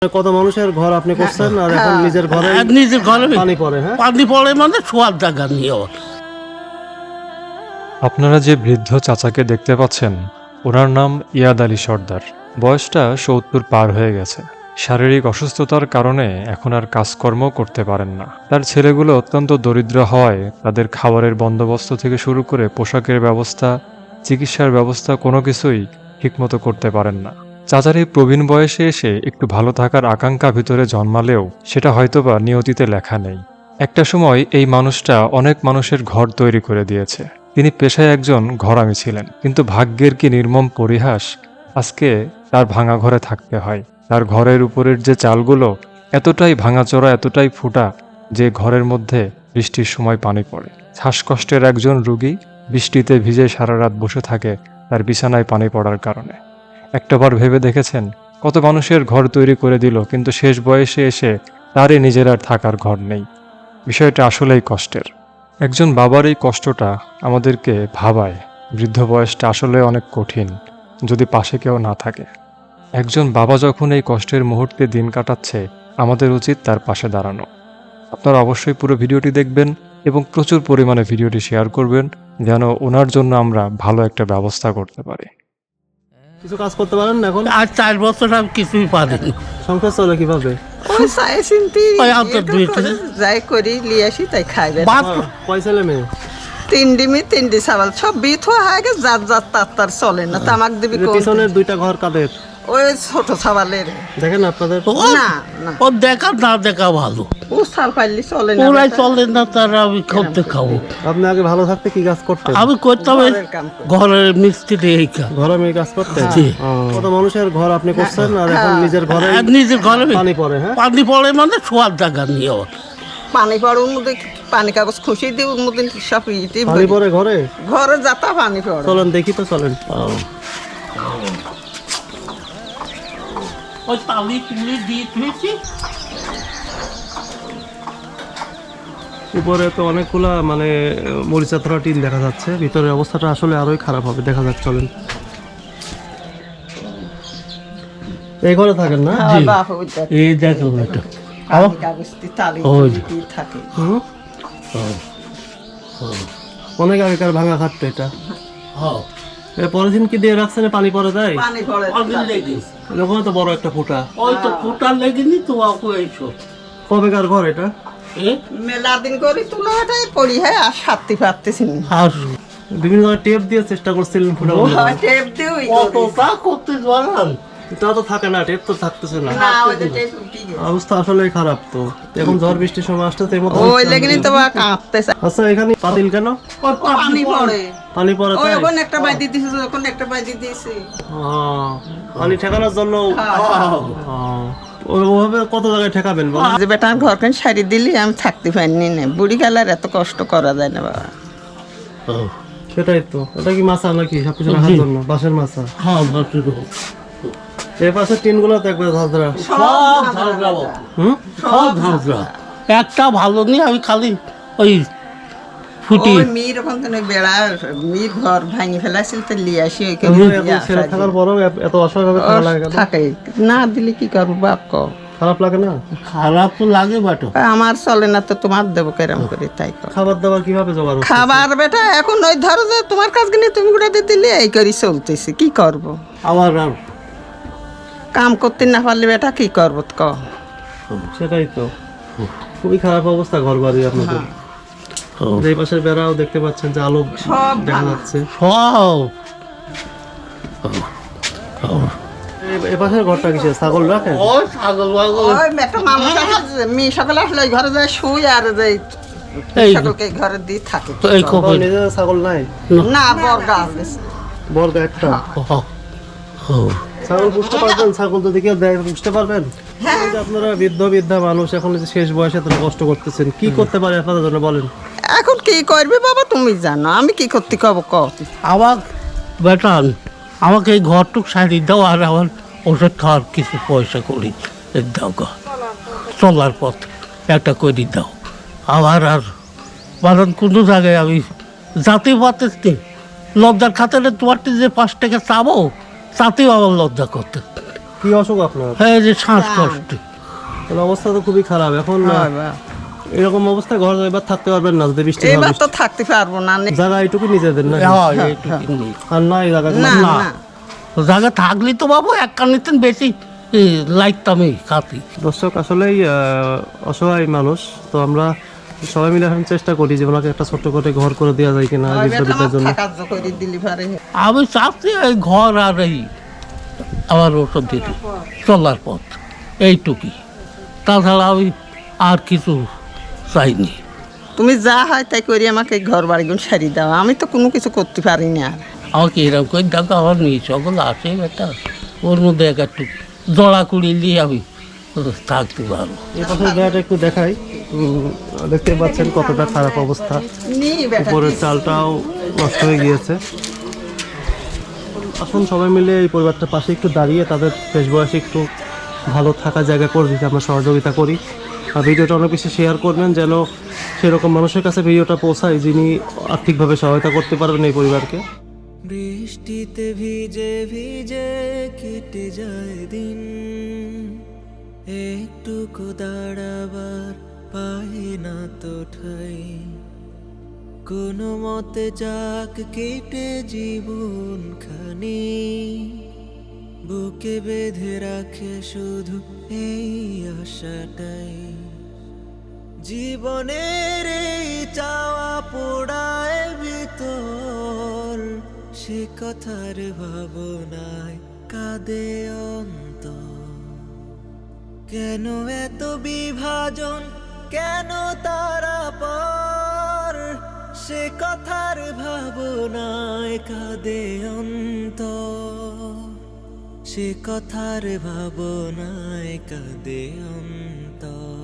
কত মানুষের ঘর আপনি করছেন আর এখন নিজের ঘরে পানি পড়ে। হ্যাঁ, পানি পড়ে মানে শোয়ার জায়গা নিয়ে। আপনারা যে বৃদ্ধ চাচাকে দেখতে পাচ্ছেন, ওনার নাম ইয়াদ আলী সর্দার। বয়সটা ৭০ পার হয়ে গেছে। শারীরিক অসুস্থতার কারণে এখন আর কাজকর্ম করতে পারেন না। তার ছেলেগুলো অত্যন্ত দরিদ্র হওয়ায় তাদের খাবারের বন্দোবস্ত থেকে শুরু করে পোশাকের ব্যবস্থা, চিকিৎসার ব্যবস্থা কোনো কিছুই ঠিকমতো করতে পারেন না। চাচার এই প্রবীণ বয়সে এসে একটু ভালো থাকার আকাঙ্ক্ষা ভিতরে জন্মালেও সেটা হয়তোবা নিয়তিতে লেখা নেই। একটা সময় এই মানুষটা অনেক মানুষের ঘর তৈরি করে দিয়েছে। তিনি পেশায় একজন ঘরামি ছিলেন, কিন্তু ভাগ্যের কি নির্মম পরিহাস, আজকে তার ভাঙা ঘরে থাকতে হয়। তার ঘরের উপরের যে চালগুলো এতটাই ভাঙাচোরা, এতটাই ফুটা যে ঘরের মধ্যে বৃষ্টির সময় পানি পড়ে। শ্বাসকষ্টের একজন রোগী বৃষ্টিতে ভিজে সারা রাত বসে থাকে তার বিছানায় পানি পড়ার কারণে। একটাবার ভেবে দেখেছেন কত মানুষের ঘর তৈরি করে দিল, কিন্তু শেষ বয়সে এসে তারই নিজের আর থাকার ঘর নেই। বিষয়টা আসলেই কষ্টের। একজন বাবার এই কষ্টটা আমাদেরকে ভাবায় বৃদ্ধ বয়সটা আসলে অনেক কঠিন যদি পাশে কেউ না থাকে। একজন বাবা যখন এই কষ্টের মুহূর্তে দিন কাটাচ্ছে, আমাদের উচিত তার পাশে দাঁড়ানো। আপনারা অবশ্যই পুরো ভিডিওটি দেখবেন এবং প্রচুর পরিমাণে ভিডিওটি শেয়ার করবেন, যেন ওনার জন্য আমরা ভালো একটা ব্যবস্থা করতে পারি। কিছু কাজ করতে পারেন না এখন? আর 4 বছর আমি কিছুই পারিনি। সংসার চলে কিভাবে? ওই চাই চিন্তি ওই আপনার দুইটা। যাই করি লিয়ে আসি তাই খাইবে। কয় ছেলে মেয়ে? 3 ডিমি 3 ডি চাওয়াল সব বিথ হয়ে গেছে, যার যার তার চলে না। তামাক দিবি কোন? পিছনের দুইটা ঘর কাদের? ওই ছোট চাওয়ালের। দেখেন আপনাদের না না ও দেখা না দেখা ভালো, ও চাল পাইলি চলে না। ওরাই চলে না, তারা আমি খাবতে খাবো। আপনি আগে ভালো থাকতে কি কাজ করতেন? আমি করতাম এই ঘরের কাম করি। ঘরের মিস্ত্রি এই কাজ। ঘরে মেয়ে কাজ করতেন? জি। কত মানুষের ঘর আপনি করছেন আর এখন নিজের ঘরে আর নিজের ঘরে পানি পড়ে। হ্যাঁ, পানি পড়ে মানে শোয়ার জায়গা নিয়ে। পানি পড়ে ওর মধ্যে পানি কাগজ খুশি দিয়ে ওর মধ্যে সব ইটি পানি পড়ে ঘরে? ঘরে যাতা পানি পড়ে। চলেন দেখি তো, চলেন। ওই তালি তুলি দিয়ে তুলেছি। উপরে তো অনেকগুলা মানে মরিচা ধরা টিন দেখা যাচ্ছে, ভিতরের অবস্থাটা আসলে আরোই খারাপ হবে, দেখা যাক। চলেন, এই ঘরে থাকেন না? আমার বাপ ওইটা এই দেখো এটা পানি কাগজ দিয়ে তালি ওই। দিয়ে থাকে। হুম? অনেক আগেকার ভাঙা খাটতো এটা। পলিথিন কি দিয়ে রাখছেন, পানি পড়ে যায়? পানি পড়ে ওখানে তো বড় একটা ফুটা। ওই তো ফুটার লেগেনি তো এইসব। কবেকার ঘর এটা? মেলা দিন করি তুলো এটাই পড়ি হয় আর সারতে পারতেছি না। আর বিভিন্ন ধরনের টেপ দিয়ে চেষ্টা করছিলেন ফুটা বন্ধ করার। টেপ দিয়ে ওই কতটা করতে জানান। তা তো থাকে না, টেপ তো থাকতেছে না। না ওই যে টেপ উঠে গেছে। অবস্থা আসলে খারাপ। তো এখন ঝড় বৃষ্টির সময় আসতেছে এই মতো। ওই লেগেনি তো বা কাঁপতেছে। আচ্ছা, এখানে পাতিল কেন? পানি পড়ে। পানি পড়ে ওই তাই? ওখানে একটা বাইদি দিয়েছে, ওখানে একটা বাইদি দিয়েছে। পানি ঠেকানোর জন্য। ওভাবে কত জায়গায় ঠেকাবেন বল? যে বেটা ঘরখান সারি দিলি আমি থাকতে পারিনি না। বুড়ি কালার এত কষ্ট করা যায় না বাবা। সেটাই তো। এটা কি মাছা নাকি সবকিছু রাখার জন্য? বাঁশের মাছা। হ্যাঁ ভাসুর এর পাশে টিনগুলো তো একবার ঝাঁঝরা। সব ঝাঁঝরা বাবা। হুম? সব ঝাঁঝরা। একটা ভালো নেই, আমি খালি ওই ফুটি ওই মির ওখান থেকে বেড়া মির ঘর ভাঙি ফেলাছিল তো লিয়ে আসি ওইখানে এত ছেলে থাকার পরেও এত অসহায়ভাবে থাকা লাগে কেন? থাকে না দিলে কি করবো বাপ ক খারাপ লাগে না? খারাপ তো লাগে বাটো। আমার চলে না তো তোমার দেবো কেরম করে তাই কর। খাবার দাবার কিভাবে জোগাড় হচ্ছে? খাবার বেটা এখন ওই ধরো যে তোমার কাজ কিনে তুমি গুড়াতে দিলে এই করি চলতেছি কি করব। আবার আর কাম করতে না পারলে বেটা কি করবো ক। সেটাই তো, খুবই খারাপ অবস্থা ঘর বাড়ি আপনাদের। যে এই পাশের বেড়াও দেখতে পাচ্ছেন যে আলো সব দেখা যাচ্ছে। সব এই পাশের ঘরটা কিসের? ছাগল রাখেন? ওই ছাগল বাগল ওই একটা মানুষ আসে মেয়ে সকালে আসলে ওই ঘরে যায় শুই আর যাই এই সকলকে এই ঘরে দিয়ে থাকে। এই খবর নিজের ছাগল নাই? না বর্গা গেছে। বর্গা একটা। ছাগল পুষতে পারবেন? ছাগল যদি কেউ দেয় পুষতে পারবেন? এই যে আপনারা বৃদ্ধা মানুষ, এখন যে শেষ বয়সে এত কষ্ট করতেছেন, কি করতে পারে আপনাদের জন্য বলেন? এখন কি করবে বাবা তুমি জানো, আমি কি করতে কব ক। আমার বেটান আমাকে এই ঘরটুক সারি দাও, আর আমার ওষুধ খাওয়ার কিছু পয়সা করি দাও গো, চলার পথ একটা করে দাও। আবার আর কারণ কোনো জায়গায় আমি যাতে পারতেছি লজ্জার খাতারে তোমার যে 5 টাকা চাবো, তাতেও আমার লজ্জা করতে কি অসুখ আপনার? এই যে শ্বাসকষ্ট। তাহলে অবস্থা তো খুবই খারাপ এখন। এরকম অবস্থায় ঘর এবার থাকতে পারবেন না যদি বৃষ্টি এবার তো থাকতে পারবো না। জায়গা এইটুকু নিজেদের না, হ্যাঁ, এইটুকু নেই। আর না এই জায়গা না না। না জায়গা থাকলে তো বাবু এক কানিতেন বেশি লাগতামই খাতি। দর্শক আসলেই অসহায় মানুষ, তো আমরা সবাই মিলে এখন চেষ্টা করি যে ওনাকে একটা ছোট্ট করে ঘর করে দেওয়া যায় কিনা বিদ্যার জন্য। আমি চাচ্ছি এই ঘর আর এই আমার ওষুধ দিতে চলার পথ এইটুকুই, তাছাড়া আমি আর কিছু চাইনি। তুমি যা হয় তাই করি আমাকে ঘর বাড়িগুলো সারি দাও, আমি তো কোনো কিছু করতে পারি না। আর আমাকে এরকম করে দেখো, আমার মেয়ে সকল আসে বেটা, ওর মধ্যে একটু জড়া কুড়ি দিয়ে আমি থাকতে পারবো। এই পাশের জায়গাটা একটু দেখাই। দেখতে পাচ্ছেন কতটা খারাপ অবস্থা, উপরের চালটাও নষ্ট হয়ে গিয়েছে। আসুন সবাই মিলে এই পরিবারটার পাশে একটু দাঁড়িয়ে তাদের শেষ বয়সে একটু ভালো থাকার জায়গা করে দিতে আমরা সহযোগিতা করি। আর ভিডিওটা অনেক বেশি শেয়ার করবেন যেন সেরকম মানুষের কাছে ভিডিওটা পৌঁছায় যিনি আর্থিকভাবে সহায়তা করতে পারবেন এই পরিবারকে। বৃষ্টিতে ভিজে ভিজে কেটে যায় দিন, একটুকু দাঁড়াবার পাই না তো ঠাই, কোনো মতে যাক কেটে জীবন খানি, বুকে বেঁধে রাখে শুধু এই আশাটাই, জীবনের এই চাওয়া পোড়ায় ভিতর, সে কথার ভাবনায় কাঁদে অন্তর, কেন এত বিভাজন, কেন তারা পর, সে কথার ভাবনায় কাঁদে অন্তর, সে কথার ভাবনায় কাঁদে অন্তর।